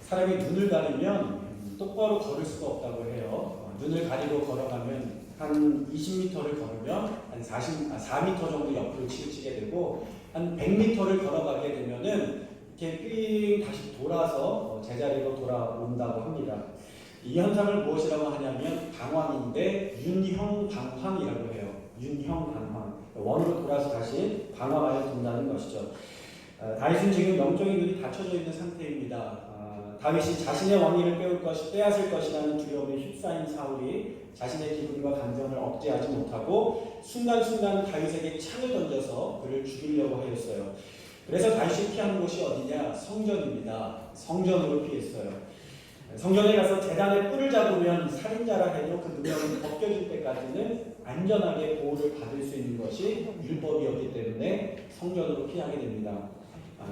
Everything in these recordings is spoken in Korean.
사람이 눈을 가리면 똑바로 걸을 수가 없다고 해요. 눈을 가리고 걸어가면 한 20m를 걸으면 한 4m 정도 옆으로 치우치게 되고 한 100m를 걸어가게 되면은 이렇게 삥 다시 돌아서 제자리로 돌아온다고 합니다. 이 현상을 무엇이라고 하냐면 방황인데 윤형방황이라고 해요. 윤형방황. 원으로 돌아서 다시 방황하여 돈다는 것이죠. 다윗은 지금 영적인 눈이 닫혀져 있는 상태입니다. 다윗이 자신의 왕위를 빼앗을 것이라는 두려움에 휩싸인 사울이 자신의 기분과 감정을 억제하지 못하고 순간순간 다윗에게 창을 던져서 그를 죽이려고 하였어요. 그래서 다윗이 피한 곳이 어디냐? 성전입니다. 성전으로 피했어요. 성전에 가서 제단에 뿔을 잡으면 살인자라 해도 그 누명이 벗겨질 때까지는 안전하게 보호를 받을 수 있는 것이 율법이었기 때문에 성전으로 피하게 됩니다.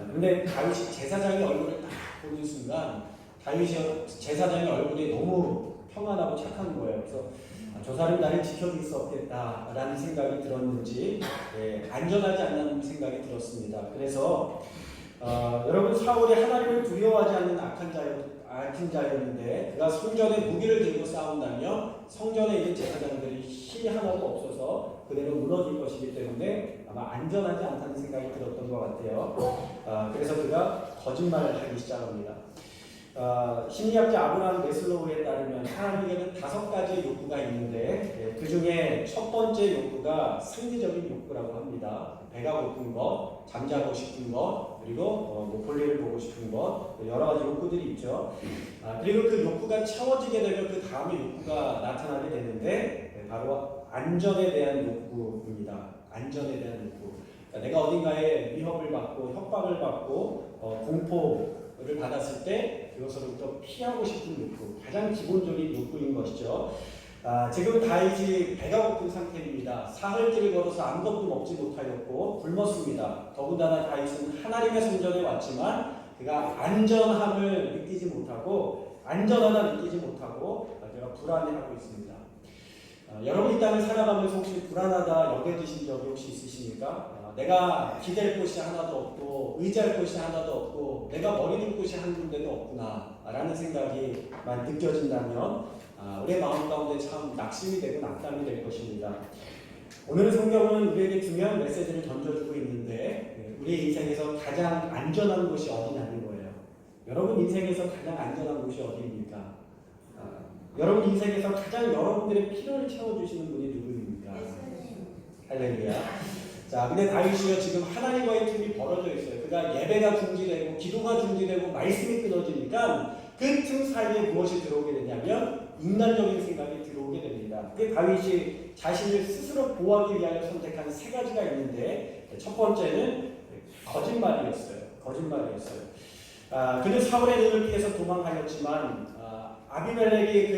그런데 다윗이 제사장의 얼굴을 딱 보는 순간 다윗이 제사장의 얼굴이 너무 평안하고 착한 거예요. 그래서 저 사람이 나를 지켜줄 수 없겠다라는 생각이 들었는지 안전하지 않는 생각이 들었습니다. 그래서 여러분 사울이 하나님을 두려워하지 않는 악한 자였는데 그가 성전에 무기를 들고 싸운다면 성전에 있는 제사장들이 힘이 하나도 없어서 그대로 무너질 것이기 때문에 아마 안전하지 않다는 생각이 들었던 것 같아요. 그래서 그가 거짓말을 하기 시작합니다. 심리학자 아브라함 메슬로우에 따르면 사람에게는 5가지의 욕구가 있는데 그 중에 첫 번째 욕구가 생리적인 욕구라고 합니다. 배가 고픈 것, 잠자고 싶은 것, 그리고 볼일을 보고 싶은 것, 여러 가지 욕구들이 있죠. 그리고 그 욕구가 채워지게 되면 그 다음에 욕구가 나타나게 되는데 바로 안전에 대한 욕구입니다. 안전에 대한 욕구. 그러니까 내가 어딘가에 위협을 받고 협박을 받고 공포를 받았을 때 그것으로부터 피하고 싶은 욕구, 가장 기본적인 욕구인 것이죠. 지금 다윗이 배가 고픈 상태입니다. 사흘길을 걸어서 아무것도 먹지 못하였고 굶었습니다. 더군다나 다윗은 하나님의 성전에 왔지만 그가 안전함을 느끼지 못하고 안전하다 느끼지 못하고 그가 불안해하고 있습니다. 여러분 이 땅을 살아가면서 혹시 불안하다 여겨지신 적이 혹시 있으십니까? 내가 기댈 곳이 하나도 없고 의지할 곳이 하나도 없고 내가 머리 둘 곳이 한 군데도 없구나 라는 생각이 많이 느껴진다면 우리의 마음 가운데 참 낙심이 되고 낙담이 될 것입니다. 오늘 성경은 우리에게 중요한 메시지를 던져주고 있는데 우리 인생에서 가장 안전한 곳이 어디냐는 거예요. 여러분 인생에서 가장 안전한 곳이 어디입니까? 여러분 인생에서 가장 여러분들의 필요를 채워주시는 분이 누구입니까? 할렐루야. 자, 근데 다윗이요 지금 하나님과의 틈이 벌어져 있어요. 그가 예배가 중지되고 기도가 중지되고 말씀이 끊어지니까 그 틈 사이에 무엇이 들어오게 되냐면 인간적인 생각이 들어오게 됩니다. 그 다윗이 자신을 스스로 보호하기 위하여 선택한 3가지가 있는데 첫 번째는 거짓말이었어요. 그는 사울의 눈을 피해서 도망하였지만 아히멜렉이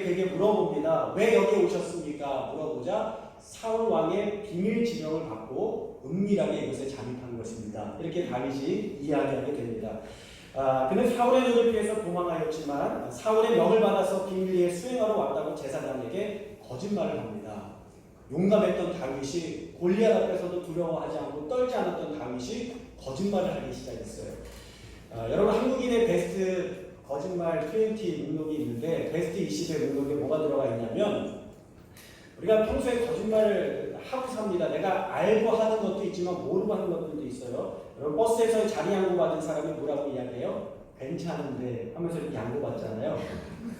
그에게 물어봅니다. 왜 여기 오셨습니까? 물어보자 사울 왕의 비밀 지령을 받고 은밀하게 이곳에 잠입한 것입니다. 이렇게 다윗이 이야기하게 됩니다. 그는 사울의 눈을 피해서 도망하였지만 사울의 명을 받아서 비밀리에 수행하러 왔다고 제사장에게 거짓말을 합니다. 용감했던 다윗이 골리앗 앞에서도 두려워하지 않고 떨지 않았던 다윗이 거짓말을 하기 시작했어요. 여러분 한국인의 베스트 거짓말 20 목록이 있는데 베스트 20의 목록에 뭐가 들어가 있냐면 우리가 평소에 거짓말을 하고 삽니다. 내가 알고 하는 것도 있지만 모르고 하는 것들도 있어요. 여러분 버스에서 자리 양보받은 사람이 뭐라고 이야기해요? 괜찮은데 하면서 이렇게 양보받잖아요.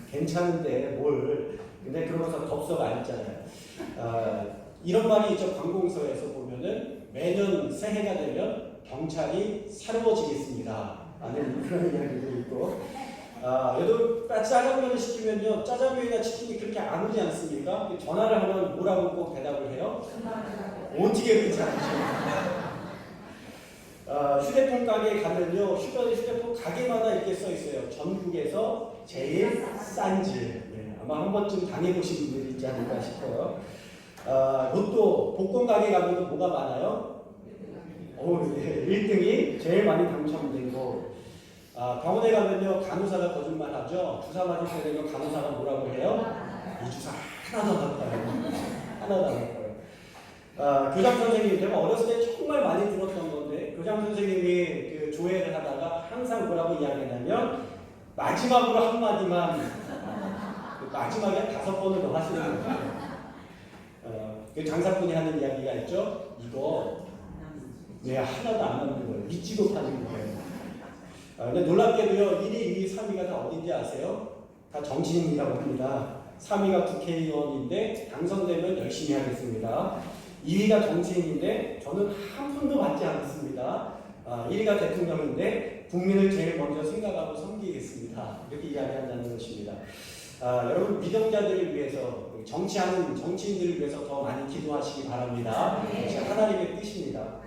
괜찮은데 뭘 근데 그러면서 덥석 앉잖아요. 이런 말이 있죠. 관공서에서 보면은 매년 새해가 되면 경찰이 새로워지겠습니다 라는 그런 이야기도 있고 여러분 짜장면을 시키면요 짜장면이나 치킨이 그렇게 안 오지 않습니까? 전화를 하면 뭐라고 꼭 대답을 해요? 어떻게 그렇지 않죠? 휴대폰 가게에 가면요 휴대폰 가게마다 이렇게 써 있어요. 전국에서 제일 싼 집. 아마 한 번쯤 당해보신 분들이 있지 않을까 싶어요. 로또 복권 가게 가면 뭐가 많아요? 1등이 제일 많이 당첨되고 병원에 가면요 간호사가 거짓말하죠. 주사 맞을 때 되면 간호사가 뭐라고 해요? 이 주사 하나도 안 아파요. 교장 선생님 제가 어렸을 때 정말 많이 들었던 건데 교장 선생님이 그 조회를 하다가 항상 뭐라고 이야기하냐면 마지막으로 한마디만 마지막에 5번을 더 하시는 거예요. 그 장사꾼이 하는 이야기가 있죠. 이거 왜 하나도 안 남는 거예요. 믿지도 파는 거예요. 근데 놀랍게도요. 1위, 2위, 3위가 다 어딘지 아세요? 다 정치인이라고 합니다. 3위가 국회의원인데 당선되면 열심히 하겠습니다. 2위가 정치인인데 저는 한 푼도 받지 않습니다. 1위가 대통령인데 국민을 제일 먼저 생각하고 섬기겠습니다. 이렇게 이야기한다는 것입니다. 여러분 믿음자들을 위해서 정치하는 정치인들을 위해서 더 많이 기도하시기 바랍니다. 그것이 하나님의 뜻입니다.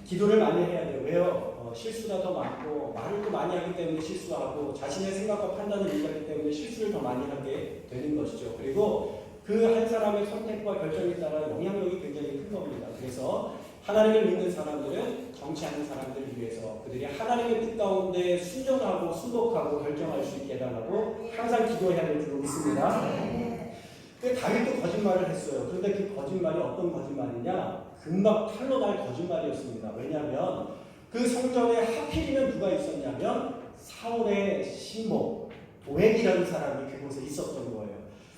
기도를 많이 해야 돼요. 왜요? 실수가 더 많고 말을 또 많이 하기 때문에 실수하고 자신의 생각과 판단을 얘기하기 때문에 실수를 더 많이 하게 되는 것이죠. 그리고 그 한 사람의 선택과 결정에 따라 영향력이 굉장히 큰 겁니다. 그래서 하나님을 믿는 사람들은 정치하는 사람들을 위해서 그들이 하나님의 뜻 가운데 순종하고 순복하고 결정할 수 있게 해달라고 항상 기도해야 될 줄 믿습니다. 그 다윗도 거짓말을 했어요. 그런데 그 거짓말이 어떤 거짓말이냐? 금방 탈로 날 거짓말이었습니다. 왜냐하면 그 성전에 하필이면 누가 있었냐면 사울의 신복 도액이라는 사람이 그곳에 있었던 거예요.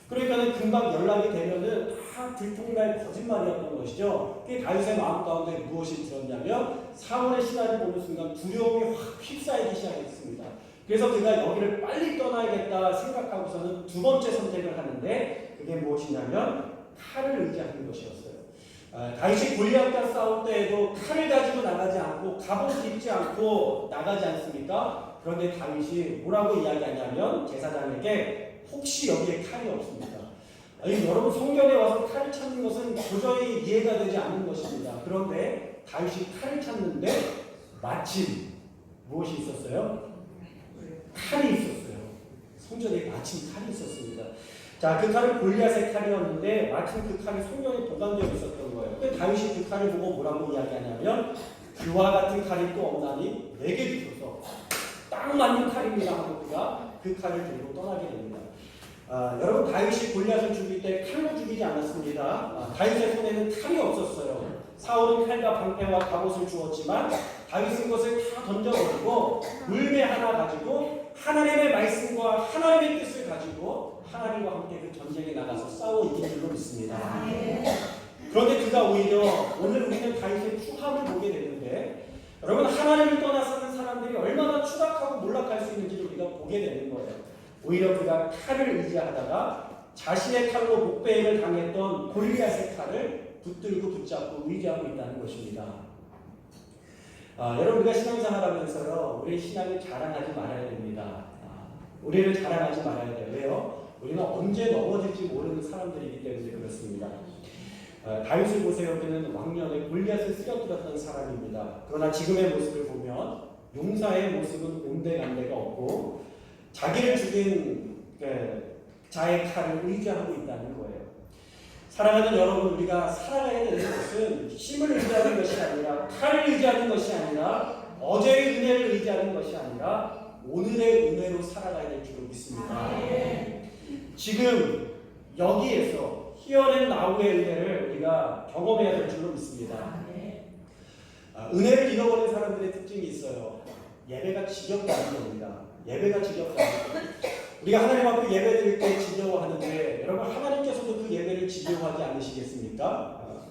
그러니까는 금방 연락이 되면은 다 들통날 거짓말이었던 것이죠. 그게 다윗의 마음 가운데 무엇이 들었냐면 사울의 신하를 보는 순간 두려움이 확 휩싸이기 시작했습니다. 그래서 그가 여기를 빨리 떠나야겠다 생각하고서는 두 번째 선택을 하는데 그게 무엇이냐면 칼을 의지하는 것이었어요. 다윗이 골리앗과 싸울 때에도 칼을 가지고 나가지 않고 갑옷을 입지 않고 나가지 않습니까? 그런데 다윗이 뭐라고 이야기하냐면 제사장에게 혹시 여기에 칼이 없습니까? 여러분 성경에 와서 칼을 찾는 것은 도저히 이해가 되지 않는 것입니다. 그런데 다윗이 칼을 찾는데 마침 무엇이 있었어요? 칼이 있었어요. 성전에 마침 칼이 있었습니다. 자, 그 칼은 골리앗의 칼이었는데 마침 그 칼이 성전에 보관되어 있었던 거예요. 근데 다윗이 그 칼을 보고 뭐라고 이야기하냐면 그와 같은 칼이 또 없나니 내게 주소서. 딱 맞는 칼입니다 하고 그가 그 칼을 들고 떠나게 됩니다. 여러분 다윗이 골리앗을 죽일 때 칼로 죽이지 않았습니다. 다윗의 손에는 칼이 없었어요. 사울은 칼과 방패와 갑옷을 주었지만 다윗은 것을 다 던져버리고 물매 하나 가지고 하나님의 말씀과 하나님의 뜻을 가지고 하나님과 함께 그 전쟁에 나가서 싸워 이긴 줄로 믿습니다. 그런데 그가 오히려 오늘 우리는 다윗의 추함을 보게 되는데 여러분 하나님을 떠나서는 사람들이 얼마나 추락하고 몰락할 수 있는지를 우리가 보게 되는 거예요. 오히려 그가 칼을 의지하다가 자신의 칼로 목베이를 당했던 골리앗의 칼을 붙들고 붙잡고 의지하고 있다는 것입니다. 여러분 우리가 신앙생활하면서요 우리 신앙을 자랑하지 말아야 됩니다. 우리를 자랑하지 말아야 돼요. 왜요? 우리는 언제 넘어질지 모르는 사람들이기 때문에 그렇습니다. 다윗을 보세요. 그는 왕년에 골리앗을 쓰러뜨렸던 사람입니다. 그러나 지금의 모습을 보면 용사의 모습은 온데간데가 없고 자기를 죽인 자의 칼을 의지하고 있다는 거예요. 사랑하는 여러분, 우리가 살아가야 되는 것은 힘을 의지하는 것이 아니라 칼을 의지하는 것이 아니라 어제의 은혜를 의지하는 것이 아니라 오늘의 은혜로 살아가야 될 줄 믿습니다. 지금 여기에서 Here and Now의 은혜를 우리가 경험해야 될 줄로 믿습니다. 은혜를 잃어버린 사람들의 특징이 있어요. 예배가 지겹다는 겁니다. 예배가 지겹다는 겁니다. 우리가 하나님 앞에 예배 드릴 때 지겨워하는데 여러분 하나님께서도 그 예배를 지겨워하지 않으시겠습니까?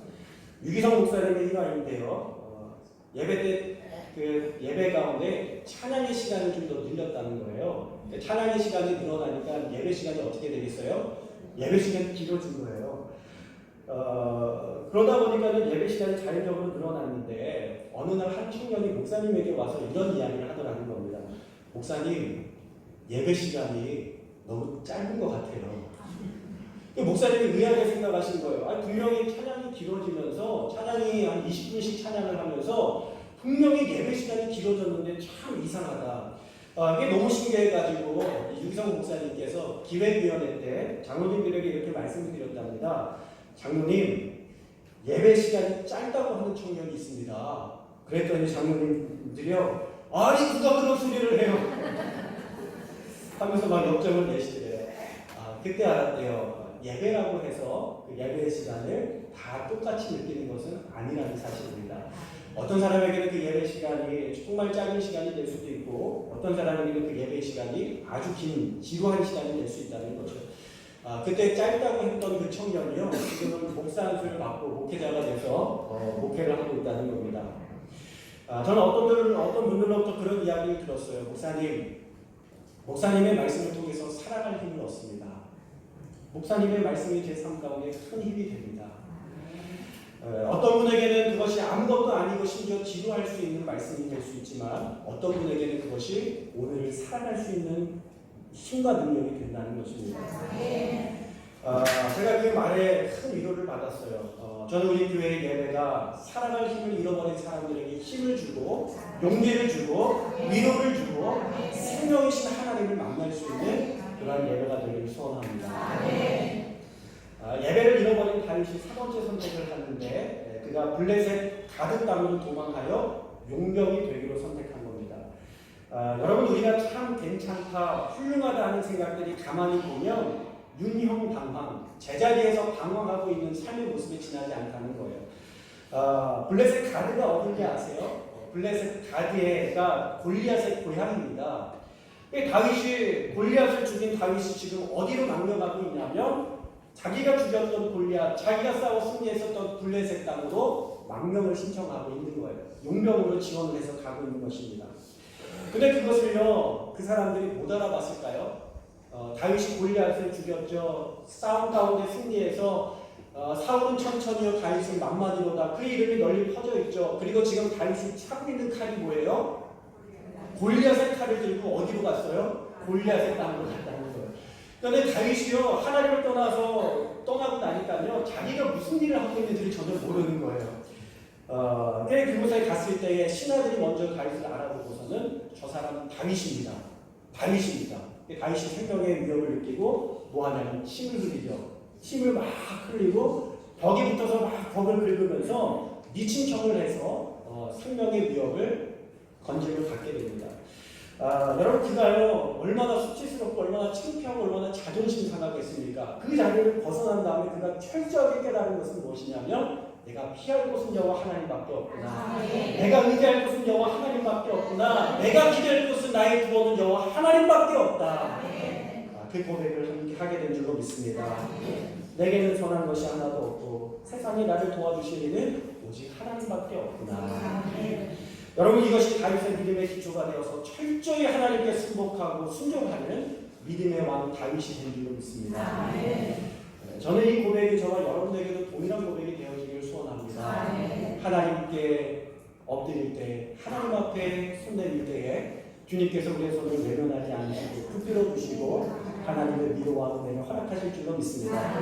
유기성 목사님의 일화인데요. 예배 때 그 예배 가운데 찬양의 시간을 좀 더 늘렸다는 거예요. 찬양의 시간이 늘어나니까 예배 시간이 어떻게 되겠어요? 예배 시간이 길어진 거예요. 그러다 보니까는 예배 시간이 자연적으로 늘어났는데 어느 날 한 청년이 목사님에게 와서 이런 이야기를 하더라는 겁니다. 목사님, 예배 시간이 너무 짧은 것 같아요. 목사님이 의아하게 생각하신 거예요. 분명히 찬양이 길어지면서 찬양이 한 20분씩 찬양을 하면서 분명히 예배 시간이 길어졌는데 참 이상하다. 이게 너무 신기해가지고 유기성 목사님께서 기획위원회 때 장로님들에게 이렇게 말씀을 드렸답니다. 장로님, 예배 시간이 짧다고 하는 청년이 있습니다. 그랬더니 장로님들이요, 아니 누가 그런 소리를 해요? 하면서 막 역정을 내시더래요. 그때 알았대요. 예배라고 해서 그 예배 시간을 다 똑같이 느끼는 것은 아니라는 사실입니다. 어떤 사람에게는 그 예배 시간이 정말 작은 시간이 될 수도 있고 어떤 사람에게는 그 예배 시간이 아주 긴 지루한 시간이 될 수 있다는 거죠. 그때 짧다고 했던 그 청년이요 지금은 목사 안수를 받고 목회자가 돼서 목회를 하고 있다는 겁니다. 저는 어떤 분들로부터 그런 이야기를 들었어요. 목사님의 말씀을 통해서 살아갈 힘을 얻습니다. 목사님의 말씀이 제 삶 가운데 큰 힘이 됩니다. 어떤 분에게는 그것이 아무것도 아니고 심지어 지루할 수 있는 말씀이 될 수 있지만 어떤 분에게는 그것이 오늘을 살아갈 수 있는 힘과 능력이 된다는 것입니다. 제가 그 말에 큰 위로를 받았어요. 저는 우리 교회의 예배가 살아갈 힘을 잃어버린 사람들에게 힘을 주고 용기를 주고 위로를 주고 생명이신 하나님을 만날 수 있는 그런 예배가 되기를 소원합니다. 예배를 잃어버린 다윗이 4번째 선택을 하는데 그가 블레셋 가드 땅으로 도망하여 용병이 되기로 선택한 겁니다. 여러분 우리가 참 괜찮다 훌륭하다 하는 생각들이 가만히 보면 윤형방황 제자리에서 방황하고 있는 삶의 모습이 지나지 않다는 거예요. 블레셋 가드가 어딘지 아세요? 블레셋 가드가 골리앗의 고향입니다. 다윗이 골리앗을 죽인 다윗이 지금 어디로 망명하고 있냐면 자기가 죽였던 골리앗, 자기가 싸워 승리했었던 블레셋 땅으로 망명을 신청하고 있는 거예요. 용병으로 지원을 해서 가고 있는 것입니다. 근데 그것을요, 그 사람들이 못 알아봤을까요? 다윗이 골리앗을 죽였죠. 싸움 가운데 승리해서 사울은 천천히요 다윗은 만만히로다. 그 이름이 널리 퍼져 있죠. 그리고 지금 다윗이 차고 있는 칼이 뭐예요? 골리앗의 칼을 들고 어디로 갔어요? 골리앗의 땅으로 갔다는 거예요. 그런데 다윗이요 하나님을 떠나고 나니까요 자기가 무슨 일을 하고 있는지를 전혀 모르는 거예요. 그곳에 갔을 때에 신하들이 먼저 다윗을 알아보고서는 저 사람은 다윗입니다. 다윗이 생명의 위협을 느끼고 뭐 하냐면 침을 흘리죠. 침을 막 흘리고 벽에 붙어서 막 벽을 긁으면서 미친척을 해서 생명의 위협을 건짐을 받게 됩니다. 여러분 그가요 얼마나 수치스럽고 얼마나 창피하고 얼마나 자존심 상하겠습니까? 그 자리를 벗어난 다음에 그가 철저하게 깨달은 것은 무엇이냐면 내가 피할 곳은 여호와 하나님밖에 없구나. 내가 의지할 곳은 여호와 하나님밖에 없구나. 내가 기댈 곳은 나의 구원은 여호와 하나님밖에 없다. 그 고백을 하게 된 줄로 믿습니다. 내게는 선한 것이 하나도 없고 세상이 나를 도와주실 이는 오직 하나님밖에 없구나. 여러분 이것이 다윗의 믿음의 기초가 되어서 철저히 하나님께 순복하고 순종하는 믿음의 왕 다윗이 된 줄로 믿습니다. 저는 이 고백이 저와 여러분에게도 동일한 고백이 되어지기를 소원합니다. 하나님께 엎드릴 때 하나님 앞에 손 내밀 때에 주님께서 우리의 손을 외면하지 않으시고 붙들어 주시고 하나님의 위로와 은혜를 허락하실 줄로 믿습니다.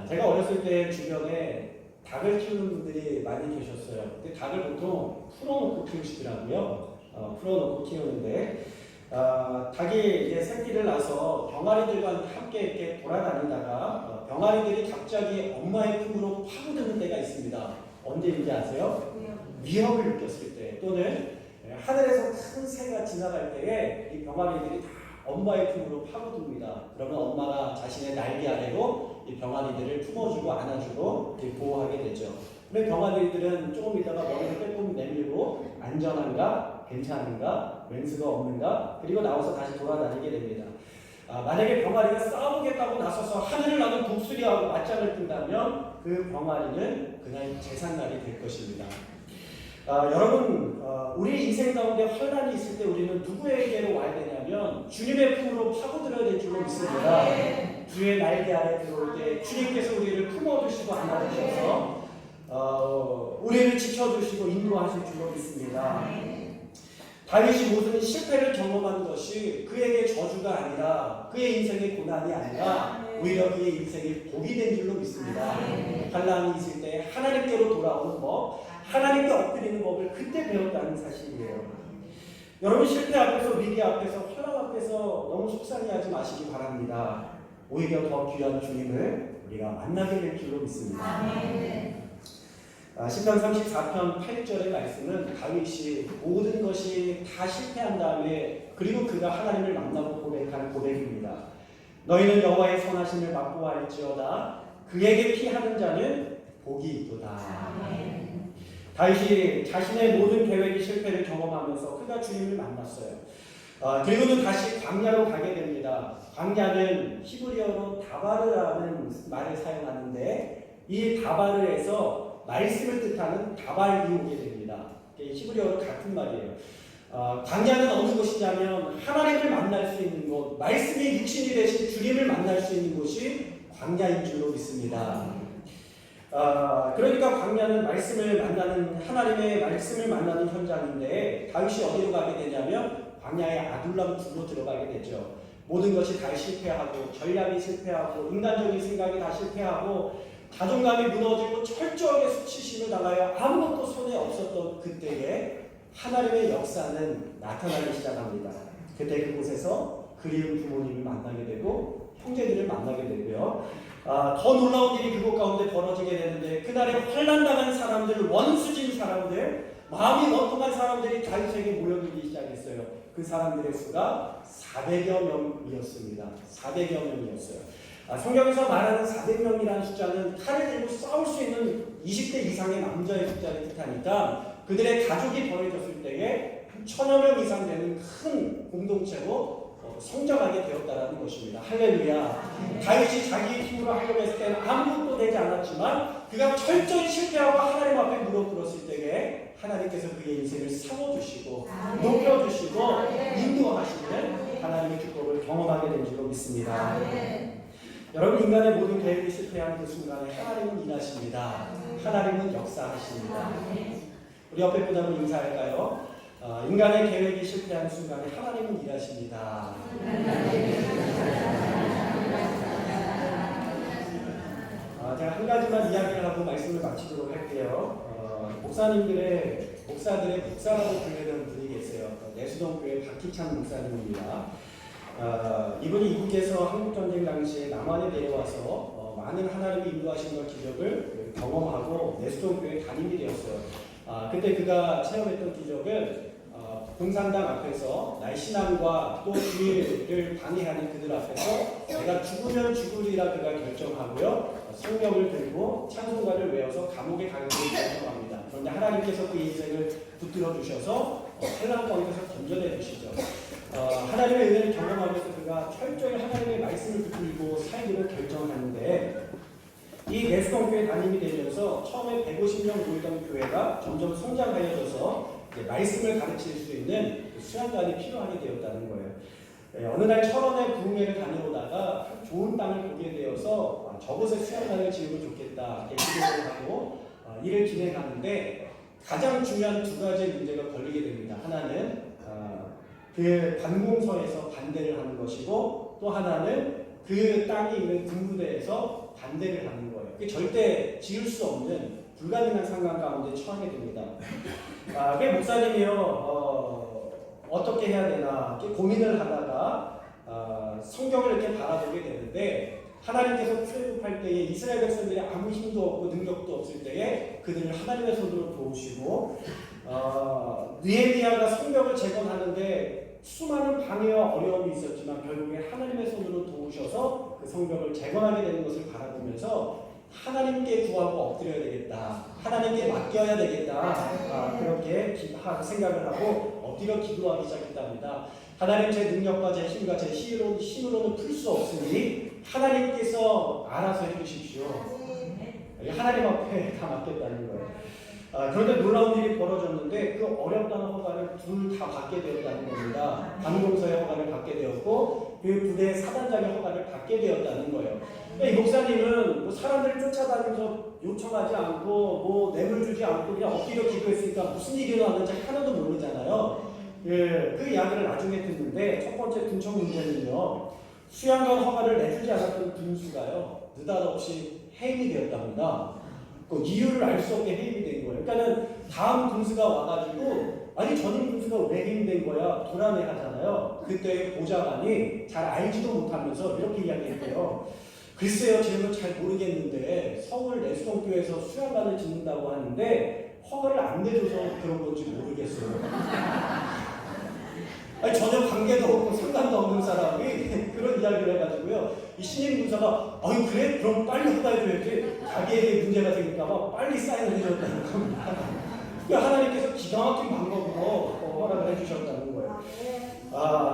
제가 어렸을 때 주변에 닭을 키우는 분들이 많이 계셨어요. 근데 닭을 보통 풀어놓고 키우시더라고요. 풀어놓고 키우는데 닭이 이제 새끼를 낳아서 병아리들과 함께 이렇게 돌아다니다가 병아리들이 갑자기 엄마의 품으로 파고드는 때가 있습니다. 언제인지 아세요? 위협을 느꼈을 때 또는 하늘에서 큰 새가 지나갈 때에 이 병아리들이 다 엄마의 품으로 파고듭니다. 그러면 엄마가 자신의 날개 아래로 이 병아리들을 품어주고 안아주고 보호하게 되죠. 근데 병아리들은 조금 있다가 머리를 빼꼼 내밀고 안전한가? 괜찮은가? 왼수가 없는가? 그리고 나와서 다시 돌아다니게 됩니다. 만약에 병아리가 싸우겠다고 나서서 하늘을 나는 독수리하고 맞짱을 뜬다면 그 병아리는 그날 제삿날이 될 것입니다. 여러분 우리 인생 가운데 환난이 있을 때 우리는 누구에게로 와야 되냐면 주님의 품으로 파고들어야 될 줄로 믿습니다. 주의 날개 아래 들어올 때 주님께서 우리를 품어주시고 안아주셔서 우리를 지켜주시고 인도하실 줄로 믿습니다. 다윗이 모든 실패를 경험한 것이 그에게 저주가 아니라 그의 인생의 고난이 아니라 오히려 그의 인생의 복이 된 줄로 믿습니다. 환난이 있을 때 하나님께로 돌아오는 법, 하나님께 엎드리는 법을 그때 배웠다는 사실이에요. 여러분 실패 앞에서 위기 앞에서 환난 앞에서 너무 속상해하지 마시기 바랍니다. 오히려 더 귀한 주님을 우리가 만나게 될 줄로 믿습니다. 시편 34편 8절의 말씀은 다윗이 모든 것이 다 실패한 다음에 그리고 그가 하나님을 만나고 고백한 고백입니다. 너희는 여호와의 선하심을 맛보아 알지어다. 그에게 피하는 자는 복이 있도다. 다윗이 자신의 모든 계획이 실패를 경험하면서 그가 주님을 만났어요. 그리고는 다시 광야로 가게 됩니다. 광야는 히브리어로 다바르라는 말을 사용하는데 이 다바르에서 말씀을 뜻하는 다발이 오게 됩니다. 히브리어로 같은 말이에요. 광야는 어느 곳이냐면 하나님을 만날 수 있는 곳, 말씀이 육신이 되신 주님을 만날 수 있는 곳이 광야인 줄로 믿습니다. 그러니까 광야는 말씀을 만나는, 하나님의 말씀을 만나는 현장인데 다윗이 어디로 가게 되냐면 광야의 아둘람 굴로 들어가게 되죠. 모든 것이 다 실패하고 전략이 실패하고 인간적인 생각이 다 실패하고 자존감이 무너지고 철저하게 수치심을 당하여 아무것도 손에 없었던 그때에 하나님의 역사는 나타나기 시작합니다. 그때 그곳에서 그리운 부모님을 만나게 되고 형제들을 만나게 되고요. 더 놀라운 일이 그곳 가운데 벌어지게 되는데 그날에 환난당한 사람들, 원수진 사람들, 마음이 원통한 사람들이 다윗에게 모여들기 시작했어요. 그 사람들의 수가 400여 명이었습니다. 400여 명이었어요. 성경에서 말하는 400명이라는 숫자는 칼을 들고 싸울 수 있는 20대 이상의 남자의 숫자를 뜻하니까 그들의 가족이 더해졌을 때에 1000여 명 이상 되는 큰 공동체로 성장하게 되었다는 것입니다. 할렐루야. 다윗이 자기 힘으로 하려고 했을 때는 아무것도 되지 않았지만 그가 철저히 실패하고 하나님 앞에 무릎 꿇었을 때에 하나님께서 그의 인생을 세워주시고 높여주시고 인도하시는 하나님의 축복을 경험하게 된 줄로 믿습니다. 여러분, 인간의 모든 계획이 실패한 그 순간에 하나님은 일하십니다. 하나님은 역사하십니다. 우리 옆에 분하고 인사할까요? 인간의 계획이 실패한 순간에 하나님은 일하십니다. 제가 한 가지만 이야기를 하고 말씀을 마치도록 할게요. 목사들의 목사라고 불리는 분이 계세요. 내수동교회 박희찬 목사님입니다. 이분이 이국에서 한국전쟁 당시에 남한에 내려와서 많은 하나님의 인도하신 기적을 경험하고 내수동교회 담임이 되었어요. 그때 그가 체험했던 기적은 공산당 앞에서 날씬함과 또 주의를 방해하는 그들 앞에서 내가 죽으면 죽으리라 그가 결정하고요. 성경을 들고 찬송가를 외워서 감옥에 가기를 결정합니다. 그런데 하나님께서 그 인생을 붙들어 주셔서 환난가운데서 건져내 주시죠. 하나님의 은혜를 경험하면서 그가 철저히 하나님의 말씀을 붙들고 살기로 결정하는데 이 내수동교회 담임이 되면서 처음에 150명 모이던 교회가 점점 성장하여져서 말씀을 가르칠 수 있는 수양관이 필요하게 되었다는 거예요. 어느 날 철원의 부흥회를 다녀오다가 좋은 땅을 보게 되어서 저곳에 수양관을 지으면 좋겠다 이렇게 기도를 하고 일을 진행하는데 가장 중요한 두 가지 문제가 걸리게 됩니다. 하나는 그 관공서에서 반대를 하는 것이고 또 하나는 그 땅이 있는 군부대에서 반대를 하는 거예요. 그게 절대 지을 수 없는 불가능한 상황 가운데 처하게 됩니다. 그 목사님이요 어떻게 해야 되나 이렇게 고민을 하다가 성경을 이렇게 바라보게 되는데 하나님께서 출애굽할 때에 이스라엘 백성들이 아무 힘도 없고 능력도 없을 때에 그들을 하나님의 손으로 도우시고 느헤미야가 성벽을 재건하는데 수많은 방해와 어려움이 있었지만 결국에 하나님의 손으로 도우셔서 그 성벽을 재건하게 되는 것을 바라보면서 하나님께 구하고 엎드려야 되겠다. 하나님께 맡겨야 되겠다. 그렇게 생각을 하고 엎드려 기도하기 시작했답니다. 하나님, 제 능력과 제 힘과 제 힘으로는 풀 수 없으니 하나님께서 알아서 해주십시오. 하나님 앞에 다 맡겼다는 거예요. 그런데 놀라운 일이 벌어졌는데 그 어렵다는 허가를 둘 다 받게 되었다는 겁니다. 관공서의 허가를 받게 되었고 그 부대의 사단장의 허가를 받게 되었다는 거예요. 이 목사님은 사람들을 쫓아다니면서 요청하지 않고 뇌물 주지 않고 그냥 엎드려 기도했으니까 무슨 일이 일어났는지 하나도 모르잖아요. 그 이야기를 나중에 듣는데 첫 번째 군청 문제는요. 수양관 허가를 내주지 않았던 군수가요. 느닷없이 해임이 되었답니다. 그 이유를 알 수 없게 해임이 된 거예요. 그러니까는 다음 군수가 와가지고 아니 전임 군수가 왜 해임된 거야? 도란해 하잖아요. 그때 보좌관이 잘 알지도 못하면서 이렇게 이야기했대요. 글쎄요, 저는 잘 모르겠는데 서울 내수동교회에서 수양관을 짓는다고 하는데 허가를 안 내줘서 그런 건지 모르겠어요. 아니, 전혀 관계도 없고 상관도 없는 사람이 그런 이야기를 해가지고요. 이 신임 군사가 아니 그래? 그럼 빨리 허가해줘야지. 자기에게 문제가 생길까봐 빨리 사인을 해줬다는 겁니다. 하나님께서 기가 막힌 방법으로 허락을 해주셨다는 거예요.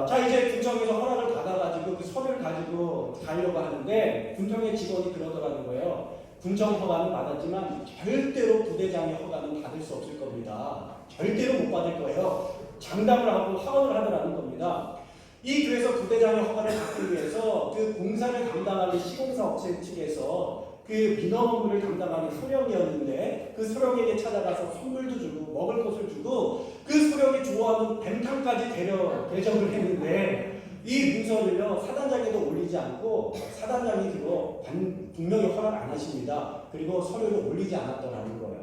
자 이제 군청에서 허락을 받아가지고 그 서류를 가지고 가려고 하는데 군청의 직원이 그러더라는 거예요. 군청 허가는 받았지만 절대로 부대장의 허가는 받을 수 없을 겁니다. 절대로 못 받을 거예요. 장담을 하고 확언을 하더라는 겁니다. 이 교회에서 부대장의 허가를 받기 위해서 그 공사를 담당하는 시공사 업체 측에서 그 민원 업무를 담당하는 소령이었는데 그 소령에게 찾아가서 선물도 주고 먹을 것을 주고 그 소령이 좋아하는 뱀탕까지 대접을 했는데 이 문서를요 사단장에도 올리지 않고 사단장이 그거 분명히 허락 안 하십니다. 그리고 서류를 올리지 않았더라는 거예요.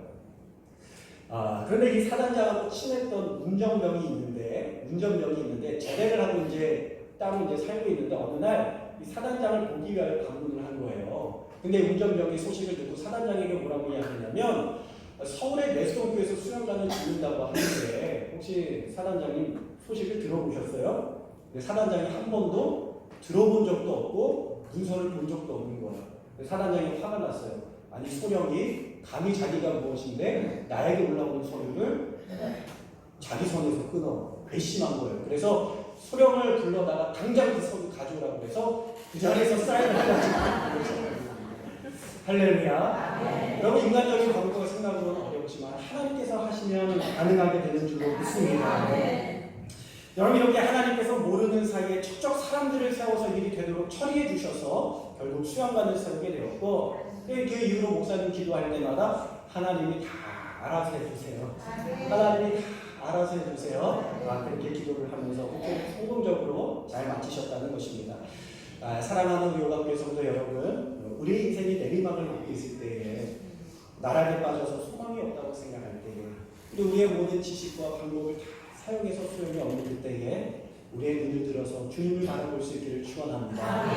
그런데 이 사단장하고 친했던 문정병이 있는데 제대를 하고 이제 따로 이제 살고 있는데 어느 날 이 사단장을 보기 위하여 방문을 한 거예요. 근데 문정병이 소식을 듣고 사단장에게 뭐라고 이야기하냐면 서울의 매수동교에서 수련관을 짓는다고 하는데 혹시 사단장님 소식을 들어보셨어요? 근데 사단장이 한 번도 들어본 적도 없고 문서를 본 적도 없는 거예요. 사단장이 화가 났어요. 아니 소령이 감히 자기가 무엇인데 나에게 올라오는 서류를 자기 손에서 끊어 괘씸한 거예요. 그래서 소령을 불러다가 당장 그 서류 가져오라고 해서 그 자리에서 사인을 해가지고 할렐루야. 여러분 인간적인 방법과 생각으로는 어렵지만 하나님께서 하시면 가능하게 되는 줄로 믿습니다. 여러분 이렇게 하나님께서 모르는 사이에 척척 사람들을 세워서 일이 되도록 처리해 주셔서 결국 수양관을 세우게 되었고 그 이후로 목사님 기도할 때마다 하나님이 다 알아서 해주세요. 하나님이 다 알아서 해주세요. 그렇게 기도를 하면서 성공적으로 잘 마치셨다는 것입니다. 사랑하는 의료학교의 성도 여러분, 우리의 인생이 내리막을 맞고 있을 때에 나락에 빠져서 소망이 없다고 생각할 때에 그리고 우리의 모든 지식과 방법을 다 사용해서 소용이 없는 때에 우리의 눈을 들어서 주님을 바라볼 수 있기를 축원합니다.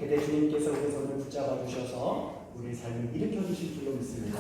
그때 주님께서 우리의 손을 붙잡아 주셔서 우리의 삶을 일으켜 주실 줄로 믿습니다.